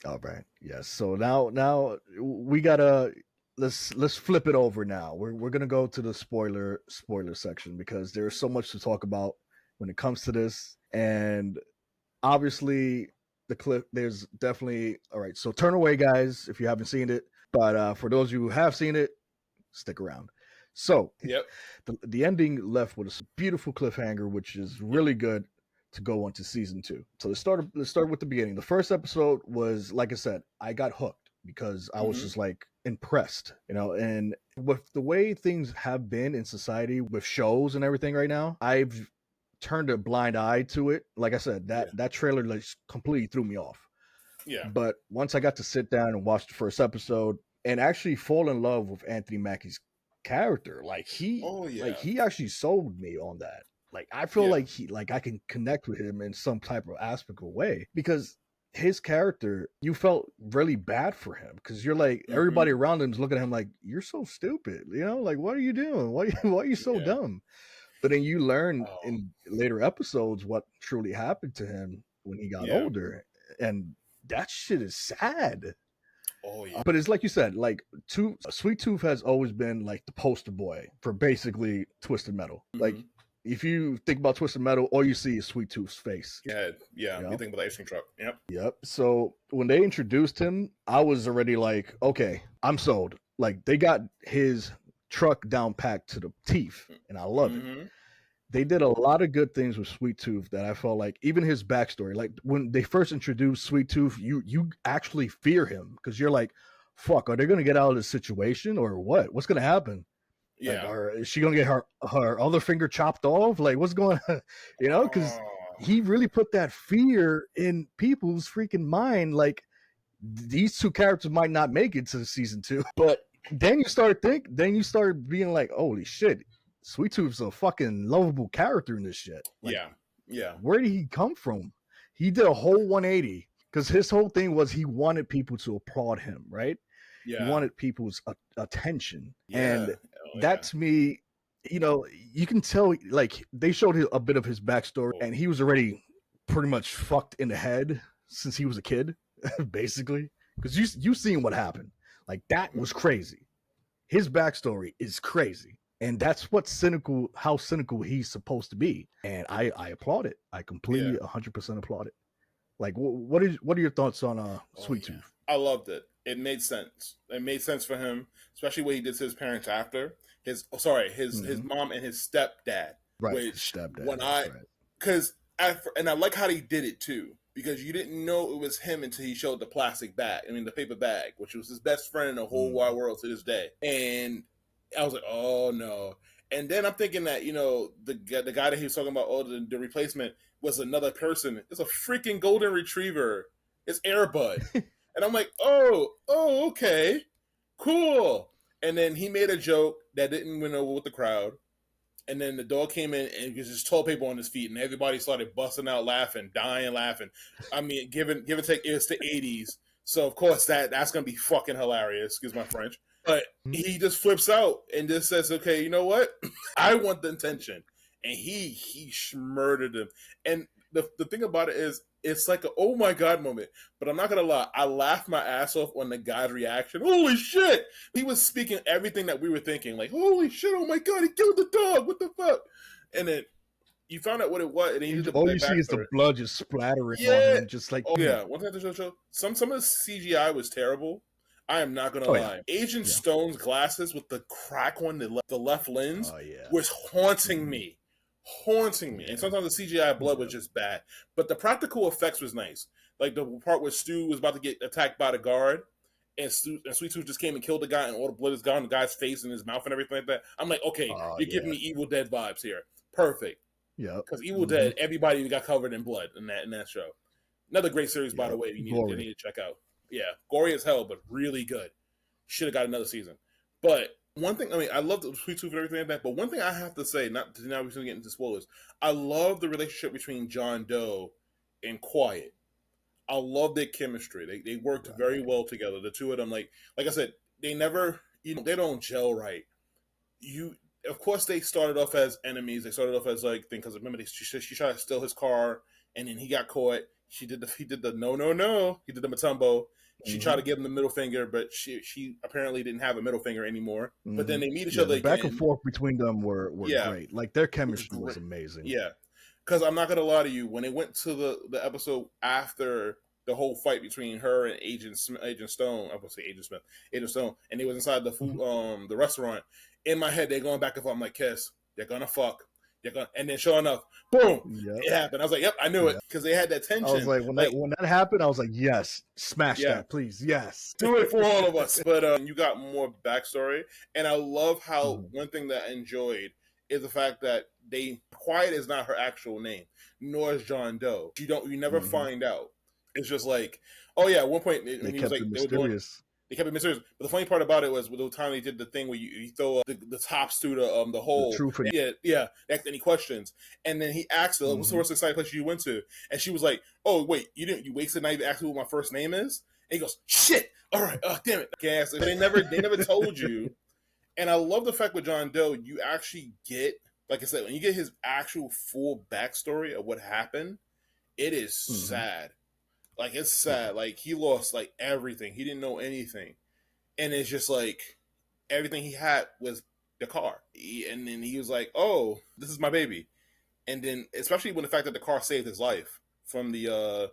All right. Yes. So now we gotta let's flip it over now. We're gonna go to the spoiler section because there's so much to talk about when it comes to this. And obviously the clip there's definitely all right. So turn away, guys, if you haven't seen it. But for those of you who have seen it, stick around. So Yep. the ending left with a beautiful cliffhanger, which is really good to go on to season two. So let's start with the beginning. The first episode was, like I said, I got hooked because I was Mm-hmm. just like impressed, and with the way things have been in society with shows and everything right now, I've turned a blind eye to it. Like I said, that Yeah. that trailer like completely threw me off. Yeah. But once I got to sit down and watch the first episode and actually fall in love with Anthony Mackie's character, like he Oh like yeah. he actually sold me on that. Like I feel Yeah. like he like I can connect with him in some type of aspect of way because his character, you felt really bad for him because you're like everybody Mm-hmm. around him is looking at him like you're so stupid, like what are you doing? Why are you so Yeah. dumb? But then you learn Oh in later episodes what truly happened to him when he got yeah. older, and that shit is sad. Oh yeah. But it's like you said, like Sweet Tooth has always been like the poster boy for basically Twisted Metal. Mm-hmm. Like if you think about Twisted Metal, all you see is Sweet Tooth's face. Yeah. Yeah. You You know? think about the ice cream truck? Yep. Yep. So when they introduced him, I was already like, okay, I'm sold. Like they got his truck down packed to the teeth, and I love it. Mm-hmm. They did a lot of good things with Sweet Tooth that I felt like even his backstory, like when they first introduced Sweet Tooth, you actually fear him because you're like, fuck, are they gonna get out of this situation or what? What's gonna happen? Like, Yeah. or is she gonna get her other finger chopped off? Like, what's going on? Because Oh he really put that fear in people's freaking mind. Like, these two characters might not make it to season two, but then you start being like, holy shit, Sweet Tooth's a fucking lovable character in this shit. Like, yeah. Yeah. where did he come from? He did a whole 180 because his whole thing was he wanted people to applaud him, right? He Yeah. wanted people's attention, and Yeah. Oh that yeah. to me, you can tell like they showed a bit of his backstory, Oh and he was already pretty much fucked in the head since he was a kid, basically. Because you seen what happened, like that was crazy. His backstory is crazy, and that's how cynical he's supposed to be. And I applaud it. I completely yeah. 100% applaud it. Like, what are your thoughts on Oh Sweet yeah. Tooth? I loved it. It made sense. It made sense for him, especially what he did to his parents after his Mm-hmm. mom and his stepdad. Right, his Which stepdad. when That's I right. because and I like how he did it too because you didn't know it was him until he showed the plastic bag. I mean the paper bag, which was his best friend in the whole wide Mm. world to this day. And I was like, oh no. And then I'm thinking that the guy that he was talking about, oh the replacement was another person. It's a freaking golden retriever. It's Airbud. And I'm like, oh, okay, cool. And then he made a joke that didn't win over with the crowd. And then the dog came in and just told people on his feet, and everybody started busting out laughing, dying laughing. I mean, give and take, it's the '80s, so of course that's gonna be fucking hilarious. Excuse my French, but he just flips out and just says, "Okay, you know what? I want the attention," and he murdered him. And the thing about it is, it's like a oh my god moment. But I'm not gonna lie, I laughed my ass off on the guy's reaction. Holy shit! He was speaking everything that we were thinking. Like, holy shit! Oh my god! He killed the dog! What the fuck? And then you found out what it was, and he did the All you see is the backstory. blood just splattering on Yeah. him, just like Oh yeah. One thing to show. Some of the CGI was terrible. I am not gonna oh yeah, lie. Agent yeah, Stone's glasses with the crack on the left lens oh yeah, was haunting Mhm. me, haunting me. And Yeah, sometimes the CGI blood yeah. was just bad, but the practical effects was nice. Like the part where Stu was about to get attacked by the guard, and Sweet Tooth just came and killed the guy, and all the blood is gone, on the guy's face and his mouth and everything like that. I'm like, okay, Oh you're giving yeah, me Evil Dead vibes here. Perfect. yep, Because Evil hmm Dead, everybody got covered in blood in that show. Another great series, by the yep. way. You Glory. need to check out. Yeah, gory as hell, but really good. Should have got another season. But one thing, I mean, I love the Sweet Tooth and everything like that. But one thing I have to say, not now we're going to get into spoilers. I love the relationship between John Doe and Quiet. I love their chemistry. They worked very Right. well together. The two of them, like I said, they never they don't gel right. You of course they started off as enemies. They started off as like thing because remember she tried to steal his car and then he got caught. he did the no no no. He did the Matumbo. She tried Hmm. to give him the middle finger, but she apparently didn't have a middle finger anymore. But then Hmm. they meet each Yeah, other the back and again. forth between them were Yeah, great. Like their was chemistry was great. amazing. Yeah, because I'm not gonna lie to you. When it went to the episode after the whole fight between her and Agent Stone, I would say Agent Smith, Agent Stone, and they was inside the restaurant. In my head, they're going back and forth. I'm like, Kiss, they're gonna fuck. They're gonna, and then sure enough, boom, Yep. it happened. I was like, yep, I knew it Yeah. because they had that I was tension. like, Like, when that happened, I was like, yes, smash yeah, that, please, yes. do it for all of us. But you got more backstory, and I love how Mhm. one thing that I enjoyed is the fact that they Quiet is not her actual name, nor is John Doe. You never Mhm. find out. It's just like, oh yeah, at one point They when he was kept like it they were doing mysterious. they kept it mysterious. But the funny part about it was with the time they did the thing where you throw the tops through the The hole. truth and Yeah. Any questions? And then he asked her, "What's the Mhm. most exciting place you went to?" And she was like, "Oh wait, you wasted night to ask me what my first name is." And he goes, "Shit! All right, damn it, gas." They never told you. And I love the fact with John Doe, you actually get, like I said, when you get his actual full backstory of what happened, it is Mhm. sad. Like it's Yeah. sad. Like he lost like everything. He didn't know anything, and it's just like everything he had was the car. And then he was like, "Oh, this is my baby." And then, especially when the fact that the car saved his life from Yeah.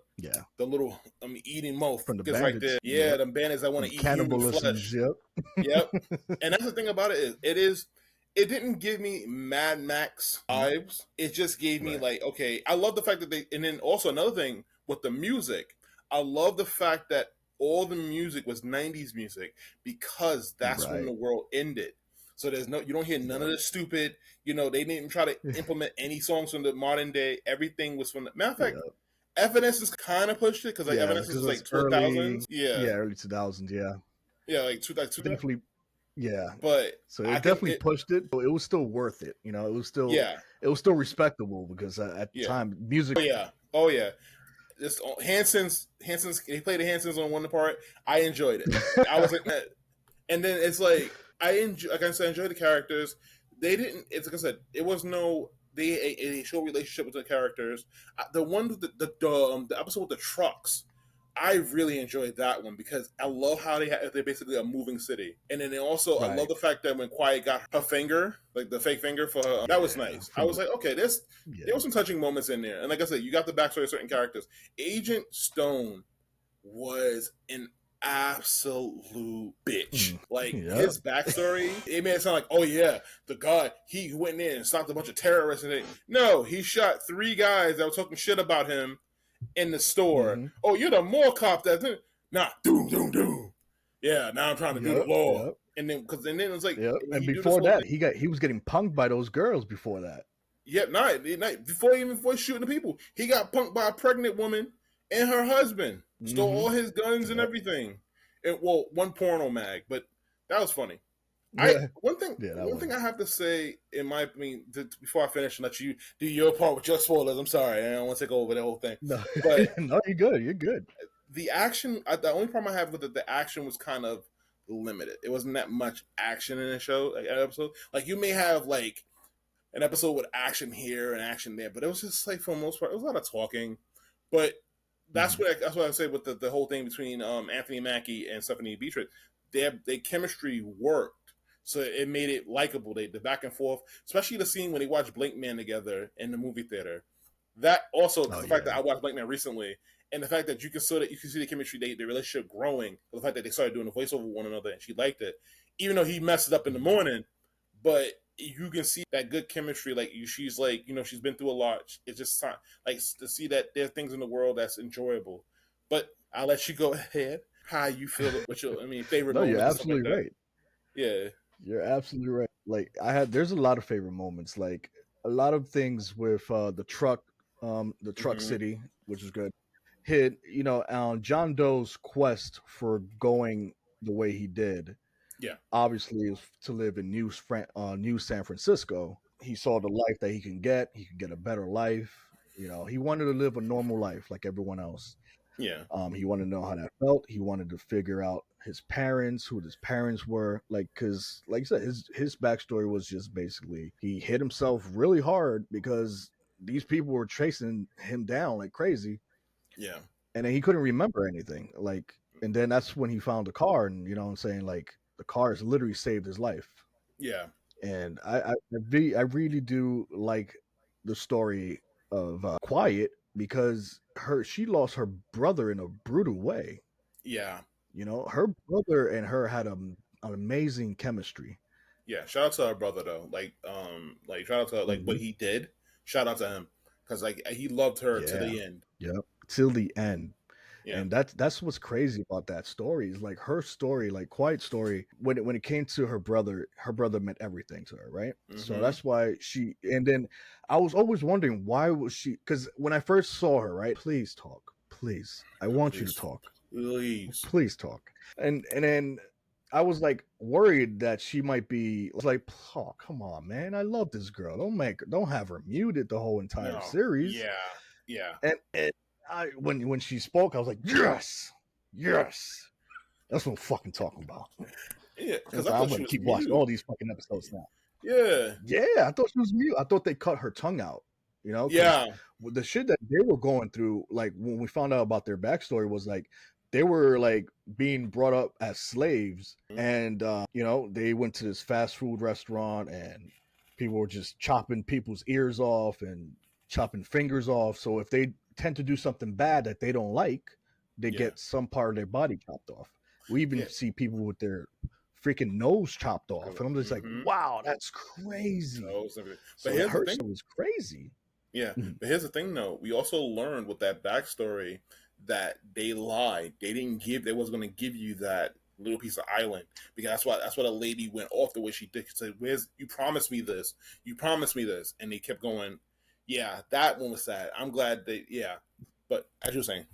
the little eating From the motherfuckers right there. bandits. Yeah, Yep. the bandits that want Them to eat human cannibalisms. flesh. Yep. Yep. And that's the thing about it didn't give me Mad Max Mhm. vibes. It just gave me Right. like, okay, I love the fact that and then also another thing with the music, I love the fact that all the music was 90s music because that's when Right. the world ended. So you don't hear none of Yep. the stupid, they didn't even try to implement any songs from the modern day. Everything was from the matter of fact, Yep. Evanescence kind of pushed it because like Yeah, Evanescence because was it like was early. 2000s. Yeah. Yeah, early 2000s. Yeah, Yeah, like two. definitely. Yeah, But so I it can definitely pushed it, but it was still worth it. You know, yeah, it was still respectable because at the yeah. time, music. Oh yeah. Oh yeah. This Hanson's they played the Hansons on one part. I enjoyed it. I was like, and then it's like like I said, I enjoyed the characters. They didn't. It's like I said, it was no. They show relationship with the characters. The one with the episode with the trucks. I really enjoyed that one because I love how they're basically a moving city, and then I love Right. the fact that when Quiet got her finger, like the fake finger for her, that was Yeah. nice. I From was the like, okay, there yeah. were some touching moments in there, and like I said, you got the backstory of certain characters. Agent Stone was an absolute bitch. Mm. Like Yeah. his backstory, it made it sound like, oh yeah, the guy he went in and stopped a bunch of terrorists. And no, he shot three guys that were talking shit about him in the store. Hmm. Oh, you're the more cop that nah, doom doom doom. Yeah, now I'm trying to do the Yep. law. Yep. And then it's like Yep. when And you do this before whole thing, that, he was getting punked by those girls. Before that. yep, night before shooting the people, he got punked by a pregnant woman and her husband. Stole Hmm. all his guns and Yep. everything. And well, one porno mag, but that was funny. I Yeah. one thing Yeah. That one thing was I have to say before I finish and let you do your part with your spoilers. I'm sorry, I don't want to take over the whole thing, no. but No, you're good. You're good. the action. The only problem I have with it, the action was kind of limited. It wasn't that much action in the show, like an episode. Like you may have like an episode with action here and action there, but it was just like for the most part, it was a lot of talking. But Hmm. that's what I say with the whole thing between Anthony Mackie and Stephanie Beatrice. Their chemistry worked, so it made it likable. The back and forth, especially the scene when they watched Blink Man together in the movie theater. That also because Oh the fact that yeah. I watched Blink Man recently, and the fact that you can see the chemistry, the relationship growing. The fact that they started doing the voiceover with one another, and she liked it, even though he messed it up in the Mhm. morning. But you can see that good chemistry. Like she's like she's been through a lot. It's just time like to see that there are things in the world that's enjoyable. But I'll let you go ahead. How you feel? What your favorite No, you're moments and stuff like absolutely that? right. Yeah. You're absolutely right. Like there's a lot of favorite moments. Like a lot of things with the truck Hmm. city, which is good. Hit, John Doe's quest for going the way he did, Yeah. obviously is to live in New San Francisco. He saw the life that he can get. He could get a better life. He wanted to live a normal life like everyone else. Yeah. He wanted to know how that felt. He wanted to figure out his parents, who his parents were, like, because, like I said, his backstory was just basically he hit himself really hard because these people were chasing him down like crazy, Yeah. and then he couldn't remember anything. Like, and then that's when he found the car, and you know what I'm saying, like the car has literally saved his life. Yeah. And I really do like the story of Quiet because she lost her brother in a brutal way. Yeah. You know, her brother and her had an amazing chemistry. Yeah. Shout out to our brother though. Like shout out to like what Hmm. he did. Shout out to him because like he loved her to Yeah, the end. yeah, till the end. Yeah. And that's what's crazy about that story is like her story, like Quiet story. When it came to her brother meant everything to her, right? So Mm-hmm. that's why she. And then I was always wondering why was she? Because when I first saw her, right? Please talk, please. I want you to Please, talk. please. Please talk. And then I was like worried that she might be like, oh come on, man, I love this girl. Don't have her muted the whole entire No. series. Yeah. Yeah. And I when she spoke, I was like, yes, yes. That's what I'm fucking talking about. Yeah. I Because was I like, I'm thought she gonna was keep watching mute. all these fucking episodes now. Yeah. Yeah, I thought she was mute. I thought they cut her tongue out, you know, because Yeah. the shit that they were going through, like when we found out about their backstory, was like they were like being brought up as slaves, and you know, they went to this fast food restaurant, and people were just chopping people's ears off and chopping fingers off. So if they tend to do something bad that they don't like, they Yeah. get some part of their body chopped off. We even Yeah. see people with their freaking nose chopped off. And I'm just like, Mm-hmm. wow, that's crazy. So something. But So here's the her thing. story was crazy. Yeah. Mhm. But here's the thing though. We also learned with that backstory that they lied. They didn't give. They wasn't going to give you that little piece of island because that's why the lady went off the way she did. She said, "Where's you promised me this? You promised me this," and they kept going. Yeah, that one was sad. I'm glad they. Yeah, but as you're saying,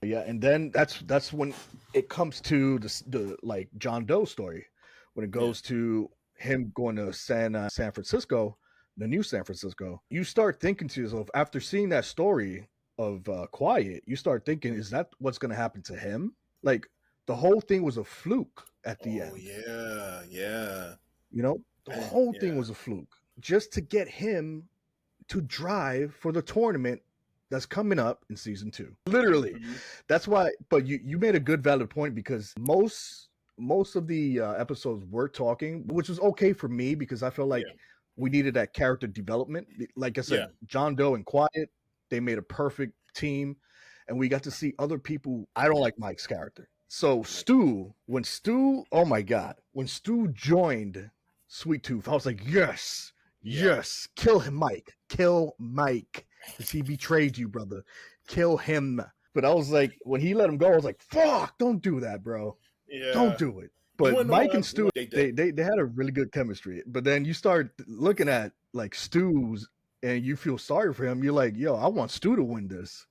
Yeah, and then that's when it comes to the like John Doe story, when it yeah, goes to him going to San Francisco, the new San Francisco. You start thinking to yourself after seeing that story of Quiet, you start thinking, is that what's going to happen to him? Like the whole thing was a fluke at the oh end. yeah, yeah, You know, the and whole thing yeah, was a fluke just to get him to drive for the tournament that's coming up in season 2. Literally. hmm That's why, but you made a good valid point because most of the episodes were talking, which was okay for me because I felt yeah, like we needed that character development. Like I yeah, said, John Doe and Quiet, they made a perfect team, and we got to see other people. I don't like Mike's character. So Stu, oh my god, when Stu joined Sweet Tooth, I was like, yes, yeah, yes, kill him, Mike, kill Mike, because he betrayed you, brother, kill him. But I was like, when he let him go, I was like, fuck, don't do that, bro, don't yeah. do it. You But want to know Mike and what Stu, they did? they had a really good chemistry. But then you start looking at like Stu's, and you feel sorry for him. You're like, yo, I want Stu to win this.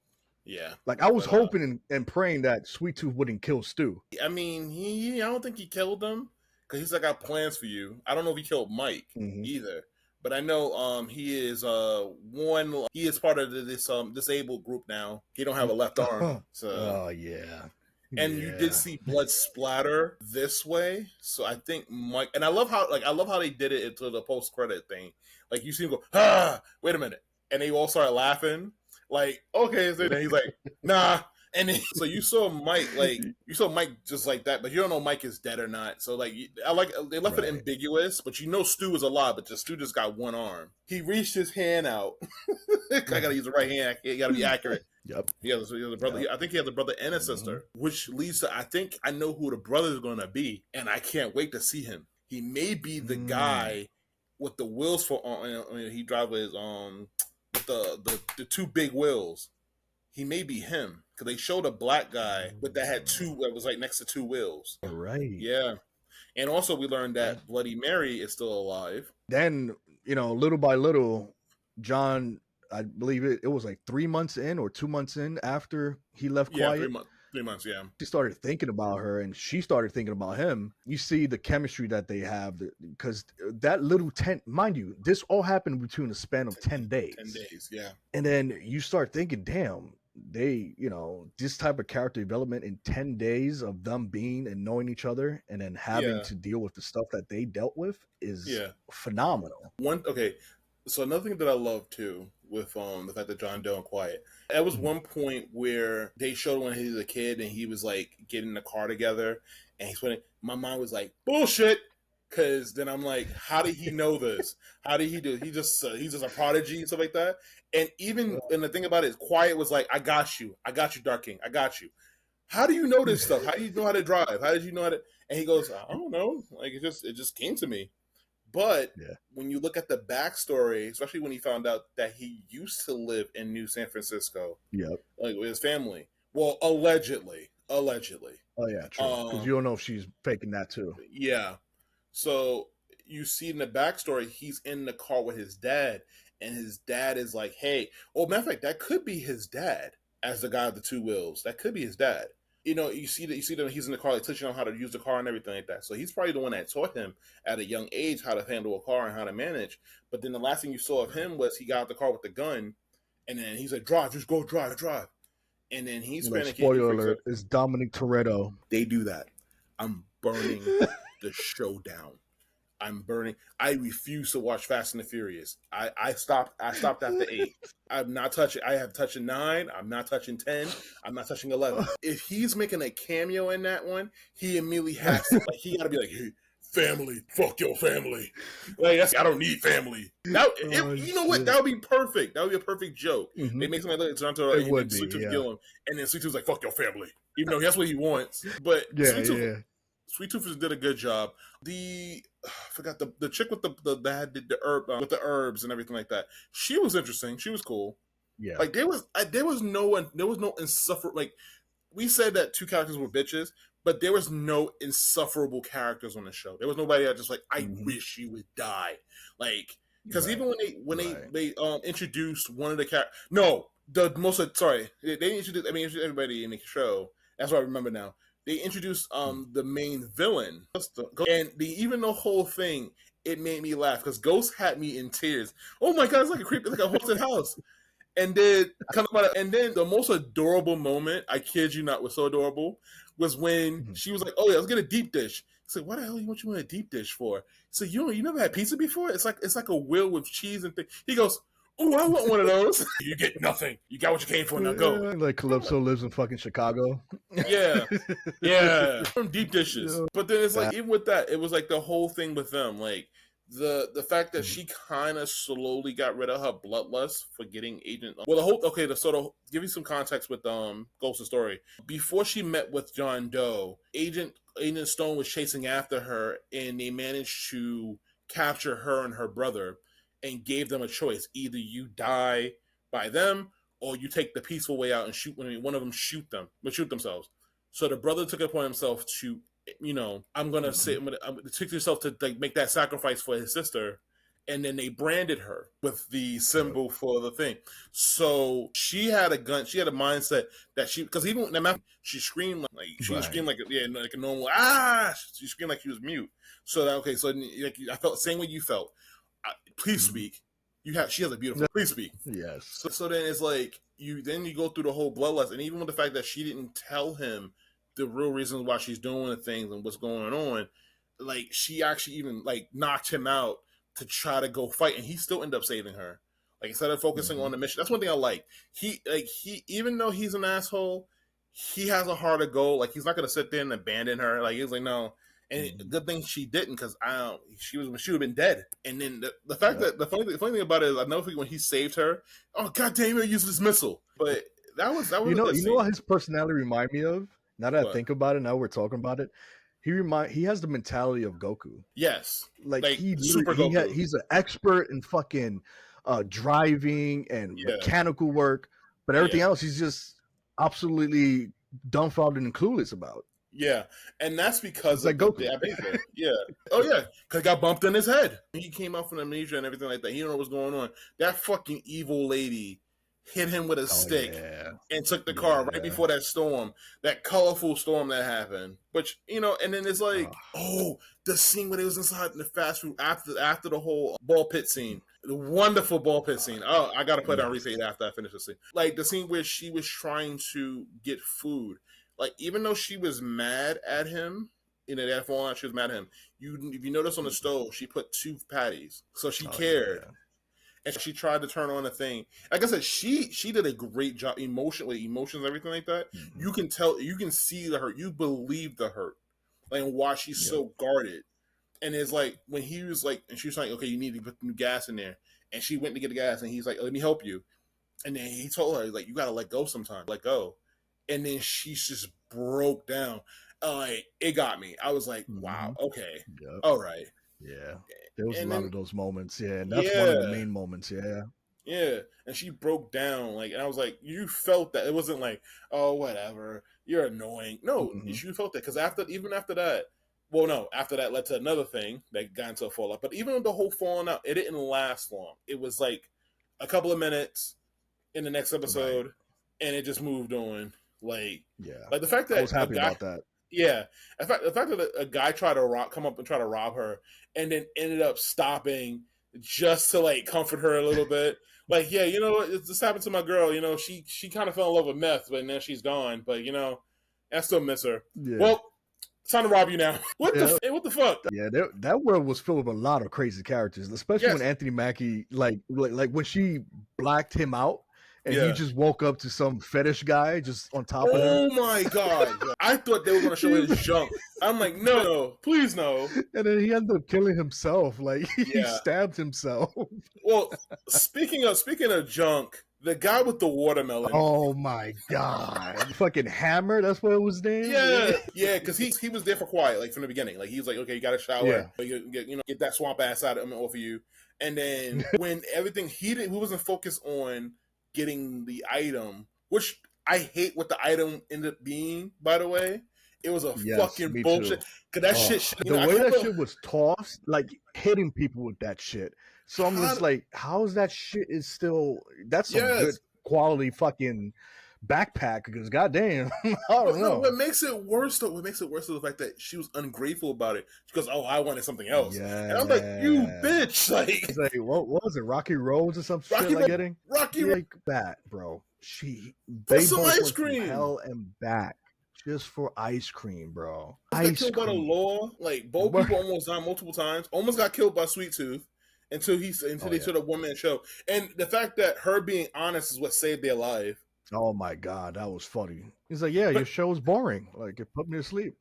Yeah, Like I was but hoping and praying that Sweet Tooth wouldn't kill Stu. I mean, I don't think he killed him because he's like, I got plans for you. I don't know if he killed Mike Hmm. either, but I know he is one. He is part of this disabled group now. He don't have a left arm, so Oh yeah, and you did yeah, see blood splatter this way. So I think Mike, and I love how they did it into the post credit thing. Like you see him go, wait a minute, and they all started laughing. Like okay, so then he's like, nah. And then, so you saw Mike just like that, but you don't know Mike is dead or not. So like I like they left it right. ambiguous, but you know Stu is alive, but Stu just got one arm. He reached his hand out. I gotta use the right hand. You gotta be accurate. Yep, He has a brother. yep. I think he has a brother and a Hmm. sister, which leads to I think I know who the brother is going to be, and I can't wait to see him. He may be the Mm. guy with the wheels for. He drives his with the two big wheels. He may be him because they showed a black guy with that had two that was like next to two wheels. All right. Yeah, and also we learned That that Bloody Mary is still alive. then little by little, John, I believe it was like 3 months in or 2 months in after he left Yeah, Quiet, 3 months. Yeah, he started thinking about her and she started thinking about him. You see the chemistry that they have because that little 10, mind you, this all happened between a span of 10 10 days. days. Yeah, And then you start thinking, damn, this type of character development in 10 days of them being and knowing each other and then having yeah, to deal with the stuff that they dealt with is yeah. phenomenal. One okay. So another thing that I love too with the fact that John Doe and Quiet. There was one point where they showed when he was a kid and he was like getting the car together, and he's putting. My mind was like bullshit, because then I'm like, how did he know this? How did he do? He's just a prodigy and stuff like that. And even and the thing about it is, Quiet was like, I got you, Dark King, I got you. How do you know this stuff? How do you know how to drive? How did you know how to? And he goes, I don't know. Like it just came to me. But Yeah. when you look at the backstory, especially when he found out that he used to live in New San Francisco, Yep. like with his family, well, allegedly, Oh yeah, true. Because um, you don't know if she's faking that too. yeah. So you see in the backstory, he's in the car with his dad, and his dad is like, "Hey, oh, matter of fact, that could be his dad as the guy with the two wheels. That could be his dad." You see that he's in the car, like teaching him how to use the car and everything like that. So he's probably the one that taught him at a young age how to handle a car and how to manage. But then the last thing you saw of him was he got out the car with the gun, and then he's like, "Drive, just go drive, drive." And then he's Like panicking. He spoiler freaks out. alert, it's Dominic Toretto. They do that. I'm burning the show down. I'm burning. I refuse to watch Fast and the Furious. I stopped. I stopped after 8. I'm not touching. I have touching 9. I'm not touching 10. I'm not touching 11. If he's making a cameo in that one, he immediately has to. Like he got to be like, hey, family, fuck your family. Like I don't need family. Now, you know what? That would be perfect. That would be a perfect joke. Mm-hmm. They make something like Toronto, It and would then be, Sweet Tooth yeah. kill him, and then Sweet Tooth's like, fuck your family, even though that's what he wants. But Yeah, yeah. Sweet Tooth did a good job. I forgot the chick with the had the herb with the herbs and everything like that. She was interesting. She was cool. Yeah. Like there was no insufferable. Like we said that two characters were bitches, but there was no insufferable characters on the show. There was nobody that just like I wish you would die. Like because even when they introduced one of the characters, no, the most sorry they introduced. I mean, introduced everybody in the show. That's what I remember now. They introduced the main villain, and even the whole thing, it made me laugh because Ghost had me in tears. Oh my god, it's like a creepy, like a haunted house. And then the most adorable moment, I kid you not, was so adorable, was when she was like, "Oh yeah, let's get a deep dish." It's like, "What the hell you want a deep dish for?" So you never had pizza before? It's like a wheel with cheese and things. He goes, "Oh, I want one of those." You get nothing. You got what you came for. Now go. Like Calypso lives in fucking Chicago. Yeah, from deep dishes. But then it's like even with that, it was like the whole thing with them, like the fact that she kind of slowly got rid of her bloodlust for getting Agent. Well, the whole to sort of give you some context with Ghost's story. Before she met with John Doe, Agent Stone was chasing after her, and they managed to capture her and her brother, and gave them a choice: either you die by them, or you take the peaceful way out and shoot. One of them shoot themselves. So the brother took it upon himself to, I'm gonna take yourself to like make that sacrifice for his sister, and then they branded her with the symbol for the thing. So she had a gun. She had a mindset that because even she screamed like screamed like like a normal She screamed like she was mute. So that so like I felt the same way you felt. Please speak. She has a beautiful. Please speak. Yes. So then it's like you go through the whole bloodlust, and even with the fact that she didn't tell him the real reasons why she's doing the things and what's going on, like she actually even like knocked him out to try to go fight, and he still ended up saving her. Like instead of focusing on the mission, that's one thing I like. He even though he's an asshole, he has a heart of gold. Like he's not gonna sit there and abandon her. Like he's like no. And good thing she didn't, because she would have been dead. And then the fact that the funny thing about it is, I know when he saved her, oh god damn it, used this missile. But that was you know what his personality remind me of. Now that I think about it, now we're talking about it. He has the mentality of Goku. Yes, like Goku. He's an expert in fucking driving and mechanical work, but everything else he's just absolutely dumbfounded and clueless about. Yeah, and that's because of Goku. Yeah. Oh yeah, because got bumped in his head. He came out from amnesia and everything like that. He don't know what's going on. That fucking evil lady hit him with a stick and took the car right before that storm, that colorful storm that happened. Which and then it's like, the scene where they was inside the fast food after the whole ball pit scene, the wonderful ball pit scene. Oh, I gotta put it on repeat after I finish the scene. Like the scene where she was trying to get food. Like even though she was mad at him, that falling out, she was mad at him. If you notice on the stove, she put 2 patties, so she cared. and she tried to turn on a thing. Like I said, she did a great job emotionally, emotions, everything like that. Mm-hmm. You can tell, you can see the hurt, you believe the hurt, like why she's so guarded. And it's like when he was like, and she was like, okay, you need to put new gas in there, and she went to get the gas, and he's like, let me help you. And then he told her, like, you gotta let go sometimes, let go. And then she just broke down. Like, it got me. I was like, wow, okay, all right. Yeah, there was a And lot then, of those moments. Yeah, and that's one of the yeah, main moments. Yeah, yeah. And she broke down. Like, and I was like, you felt that. It wasn't like, oh, whatever, you're annoying. No, you felt that. Because even after that, well, no, after that led to another thing that got into a fallout. But even the whole falling out, it didn't last long. It was like a couple of minutes in the next episode, and it just moved on. Like the fact that I was happy about that. Yeah, the fact that a guy tried to come up and try to rob her, and then ended up stopping just to like comfort her a little bit. Like, yeah, you know what? This happened to my girl. You know, she kind of fell in love with meth, but now she's gone. But you know, I still miss her. Yeah. Well, it's time to rob you now. What the fuck? Yeah, that world was filled with a lot of crazy characters, especially when Anthony Mackie, like when she blacked him out. And he just woke up to some fetish guy just on top of him. Oh my god! I thought they were going to show his junk. I'm like, no, please no. And then he ended up killing himself. Like he stabbed himself. Well, speaking of junk, the guy with the watermelon. Oh my god! Fucking Hammer. That's what it was named. Yeah, because he was there for quiet, like from the beginning. Like he was like, okay, you got to shower, get that swamp ass out of him off of you. And then when everything he wasn't focused on getting the item, which I hate what the item ended up being, by the way. It was a fucking bullshit. Cause that shit, the way that shit was tossed, like hitting people with that shit. So I'm just like, how's that shit is still, that's some good quality fucking backpack, because goddamn, I don't know. What makes it worse though? What makes it worse is the fact that she was ungrateful about it. She goes, "Oh, I wanted something else," and I'm like, "You bitch!" Like, what was it? Rocky Roads or some shit like getting like that, bro. They some ice cream, hell and back just for ice cream, bro. Got killed by the law. Like both people almost died multiple times. Almost got killed by Sweet Tooth until they did a one man show. And the fact that her being honest is what saved their life. Oh my god, that was funny. He's like, yeah, your show is boring. Like, it put me to sleep.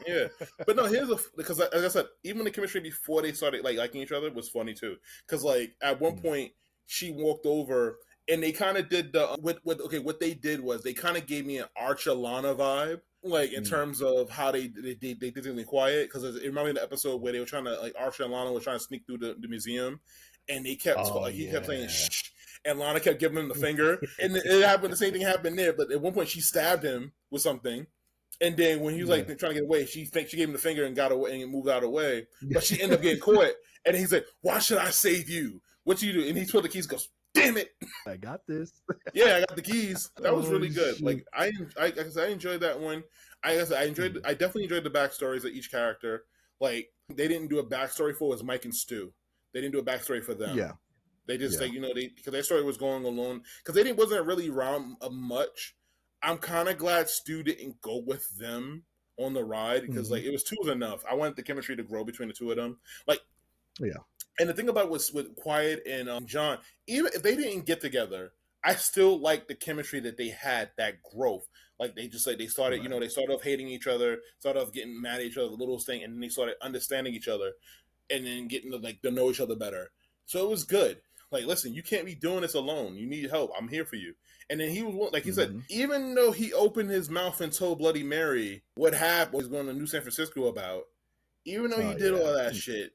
Yeah, but no, because like I said, even the chemistry before they started like liking each other was funny too. Because like at one point she walked over and they kind of did the what they did was they kind of gave me an Arch Alana vibe, like in terms of how they did something quiet. Because it reminded me of the episode where they were trying to like Arch and Alana was trying to sneak through the museum, and they kept he kept saying shh. And Lana kept giving him the finger, and it happened. The same thing happened there, but at one point she stabbed him with something, and then when he was like trying to get away, she gave him the finger and got away and moved out of the way. But she ended up getting caught, and he's like, "Why should I save you? What you do?" And he pulled the keys, goes, "Damn it, I got this." Yeah, I got the keys. That was really good. Shit. Like I enjoyed that one. I definitely enjoyed the backstories of each character. Like they didn't do a backstory for was Mike and Stu. They didn't do a backstory for them. Yeah. They just like because their story was going alone because they wasn't really around much. I'm kind of glad Stu didn't go with them on the ride because like it was two was enough. I wanted the chemistry to grow between the two of them. Like and the thing about with Quiet and John, even if they didn't get together, I still like the chemistry that they had, that growth. Like they just like they started they started off hating each other, started off getting mad at each other, the littlest thing, and then they started understanding each other, and then getting to know each other better. So it was good. Like, listen, you can't be doing this alone. You need help. I'm here for you. And then he was like he said, even though he opened his mouth and told Bloody Mary what happened, was going to New San Francisco about, even though he did all that shit,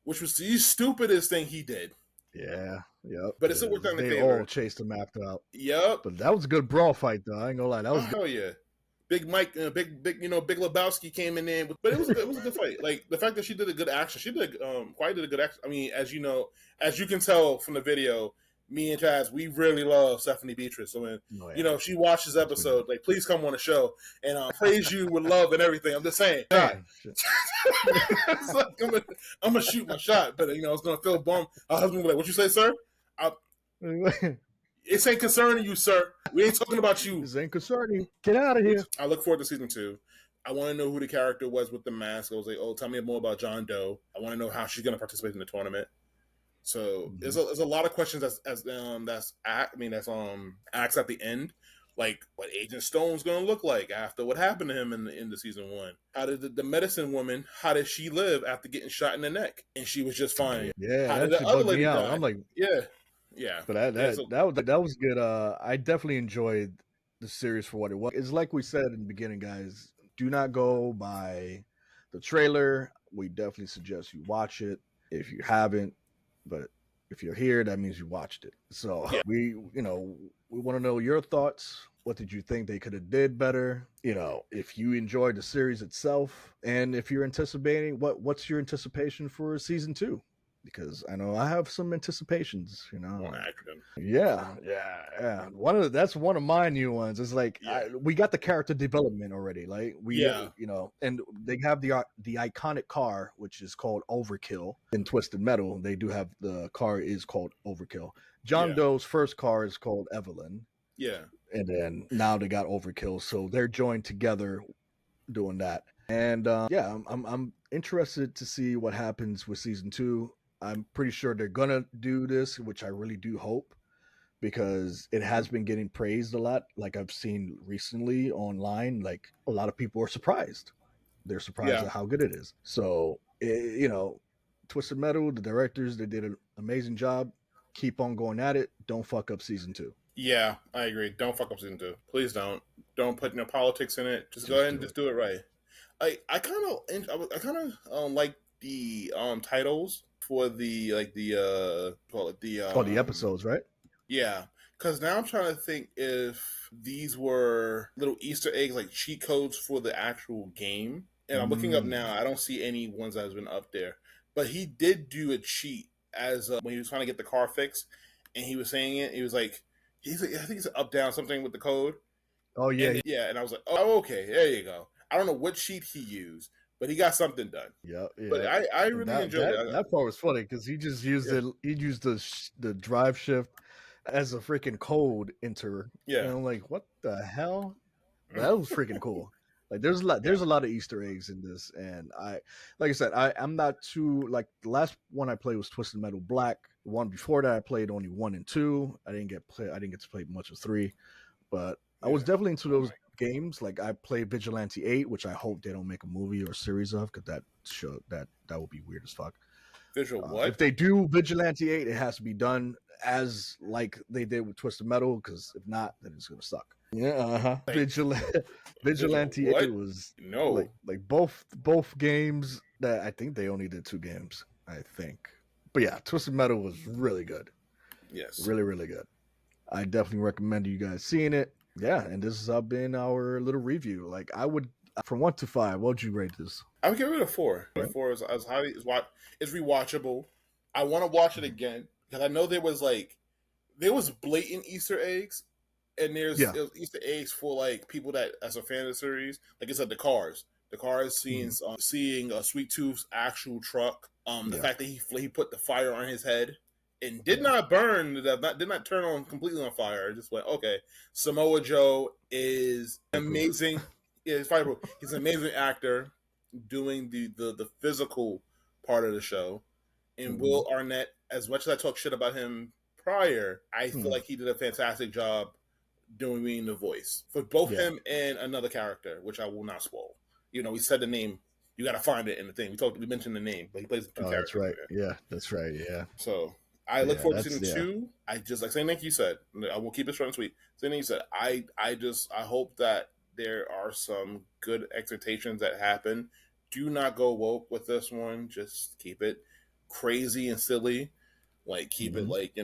which was the stupidest thing he did. Yeah, yep. But it still worked out in the favor. They all chased him out. Yep. But that was a good brawl fight, though. I ain't gonna lie. That was good. Yeah. Big Mike, Big Lebowski came in there, but it was a good fight. Like the fact that she did a good action, she did quite did a good action. I mean, as you can tell from the video, me and Chaz, we really love Stephanie Beatrice. So when she watched this episode, like please come on the show and praise you with love and everything. I'm just saying, God, like, I'm gonna shoot my shot, but it's gonna feel bummed. Her husband will be like, "What you say, sir?" It ain't concerning you, sir. We ain't talking about you. This ain't concerning you. Get out of here. I look forward to season 2. I want to know who the character was with the mask. I was like, oh, tell me more about John Doe. I want to know how she's going to participate in the tournament. So Mhm. there's a lot of questions that's asked at the end, like what Agent Stone's gonna look like after what happened to him in the season one. How did the medicine woman? How did she live after getting shot in the neck and she was just Oh, fine? yeah, How that did the shit other bugged me lady out. die? I'm like, Yeah, yeah, but yeah. So that was good. I definitely enjoyed the series for what it was. It's like we said in the beginning, guys. Do not go by the trailer. We definitely suggest you watch it if you haven't. But if you're here, that means you watched it. So yeah, we want to know your thoughts. What did you think they could have did better? If you enjoyed the series itself, and if you're anticipating, what's your anticipation for season two? Because I know I have some anticipations. on Like acronym. yeah. That's one of my new ones. It's like Yeah, we got the character development already. Like yeah, and they have the iconic car, which is called Overkill in Twisted Metal. They do have the car is called Overkill. John yeah, Doe's first car is called Evelyn, yeah, and then now they got Overkill, so they're joined together doing that. And yeah, I'm interested to see what happens with season two. I'm pretty sure they're gonna do this, which I really do hope because it has been getting praised a lot. Like I've seen recently online, like a lot of people are surprised. They're surprised yeah. at how good it is. So, Twisted Metal, the directors, they did an amazing job. Keep on going at it. Don't fuck up season two. Yeah, I agree. Don't fuck up season two. Please don't. Don't put no politics in it. Just go Just ahead and do just it. do it right. I kind of like the titles for the call it the Oh, the episodes, right? yeah, because now I'm trying to think if these were little Easter eggs like cheat codes for the actual game. And I'm looking up now. Mm. I don't see any ones that has been up there, but he did do a cheat as when he was trying to get the car fixed, and he was saying it. He was like, I think it's up down something with the code, Oh and yeah, yeah, and I was like, oh okay, there you go. I don't know what cheat he used, but he got something done. yeah, But yeah. I And really that enjoyed it. that that part was funny because he just used Yeah, it. He used the drive shift as a freaking code enter, and yeah, I'm like, what the hell? That was freaking cool. Like yeah, there's a lot of Easter eggs in this, and like I said, I'm not too like the last one I played was Twisted Metal Black. The one before that I played only one and two. I didn't get to play much of three, but I was yeah. definitely into those games. Like I played Vigilante 8, which I hope they don't make a movie or series of, because that would be weird as fuck. Visual If what? they do Vigilante 8, it has to be done as like they did with Twisted Metal, because if not, then it's gonna suck. Yeah, Like visual Vigilante 8 what? was like No. both games that I think they only did two games, I think. But yeah, Twisted Metal was really good. Yes. Really, really good. I definitely recommend you guys seeing it. Yeah, and this has been our little review. Like I would from 1 to 5, what would you rate this? I would give it a four. A Right? four is as highly is what is rewatchable. I want to watch it Mhm. again because I know there was blatant Easter eggs, and Yeah. there's Easter eggs for like people that as a fan of the series. Like I said, the cars Mhm. seeing a Sweet Tooth's actual truck. The Yeah. fact that he put the fire on his head and did Yeah. not burn, did not turn on completely on fire. It just went okay. Samoa Joe is Proof. amazing. Yeah, he's fireproof. He's an amazing actor doing the physical part of the show. And Hmm. Will Arnett, as much as I talk shit about him prior, I feel Hmm. like he did a fantastic job doing the voice for both Yeah. him and another character, which I will not spoil. You know, we said the name. You got to find it in the thing. We mentioned the name, but he plays two Oh, that's characters in right. there. Yeah, that's right. Yeah. So I look Yeah, forward to that's season yeah. two. I just like saying like you said. I will keep it short and sweet. Saying like you said, I hope that there are some good expectations that happen. Do not go woke with this one. Just keep it crazy and silly. Like keep it Hmm. like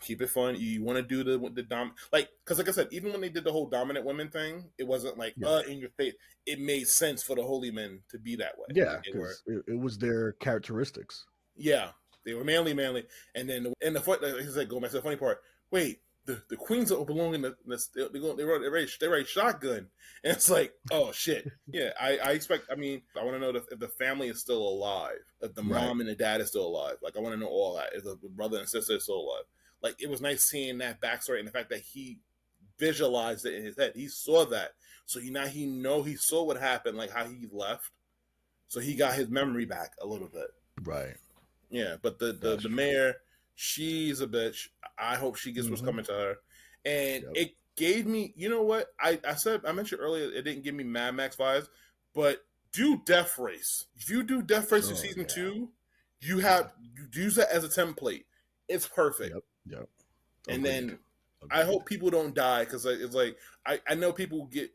keep it fun. You want to do the dom like because like I said, even when they did the whole dominant women thing, it wasn't like Yeah. in your face. It made sense for the holy men to be that way. Yeah, Like they were because it was their characteristics. yeah, they were manly, and then like I said, going back to the funny part. Wait, the queens that belong in they write shotgun, and it's like, oh shit, yeah. I expect. I mean, I want to know if the family is still alive, if the Right. mom and the dad is still alive. Like, I want to know all that. If the brother and sister is still alive. Like, it was nice seeing that backstory and the fact that he visualized it in his head. He saw that, so he saw what happened, like how he left. So he got his memory back a little bit. Right. Yeah, but the That's the true. mayor, She's a bitch. I hope she gets what's Mm-hmm. coming to her. And Yep. it gave me, you know what? I mentioned earlier it didn't give me Mad Max vibes, but do Death Race. If you do Death Race in Oh season yeah. 2, you Yeah. use that as a template. It's perfect. Yep. Yep. And Agreed. then I Agreed. hope people don't die because it's like I know people get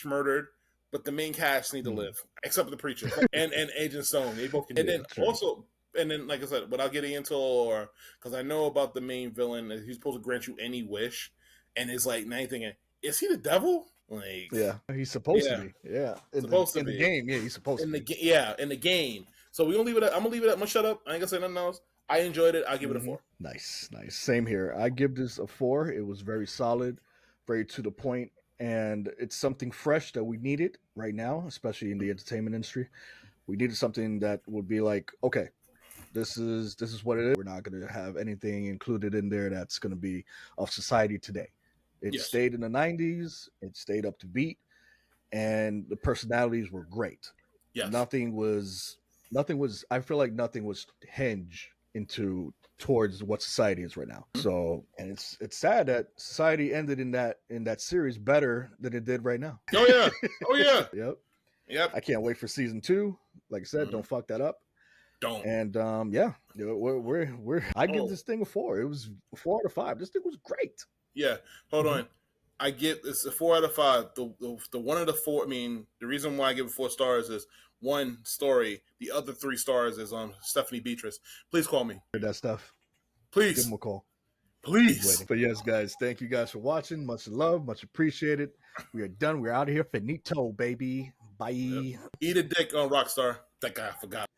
murdered, but the main cast need to Mm. live, except for the preacher and Agent Stone. They both can. And Yeah. then True. also, and then like I said, without getting into or because I know about the main villain, he's supposed to grant you any wish, and it's like now you're thinking, is he the devil? Like, Yeah. He's supposed to yeah, be. Yeah. supposed to In the be game, yeah, he's supposed to be. in the game. So we gonna leave it. I'm gonna leave it. I'm gonna shut up. I ain't gonna say nothing else. I enjoyed it. I'll give it a Mm-hmm. 4. Nice. Nice. Same here. I give this a 4. It was very solid, very to the point, and it's something fresh that we needed right now, especially in the entertainment industry. We needed something that would be like, okay, this is what it is. We're not going to have anything included in there that's going to be of society today. It Yes. stayed in the 90s. It stayed up to beat, and the personalities were great. Yes. Nothing was I feel like nothing was hinged into towards what society is right now. So, and it's sad that society ended in that series better than it did right now. Oh yeah. Oh yeah. Yep. Yep. I can't wait for season 2. Like I said, Mhm. don't fuck that up. Don't. And yeah, we're I give Oh this thing a 4. It was 4 out of 5. This thing was great. yeah. Hold Mm-hmm. on. I get it's a 4 out of 5. The one of the four. I mean, the reason why I give it 4 stars is one story. The other 3 stars is on Stephanie Beatrice. Please call me. Heard that stuff. Give him Please. a call. He's Please. waiting. But yes, guys, thank you guys for watching. Much love, much appreciated. We are done. We're out of here. Finito, baby. Yep. Bye. Eat a dick on Rockstar. That guy I forgot.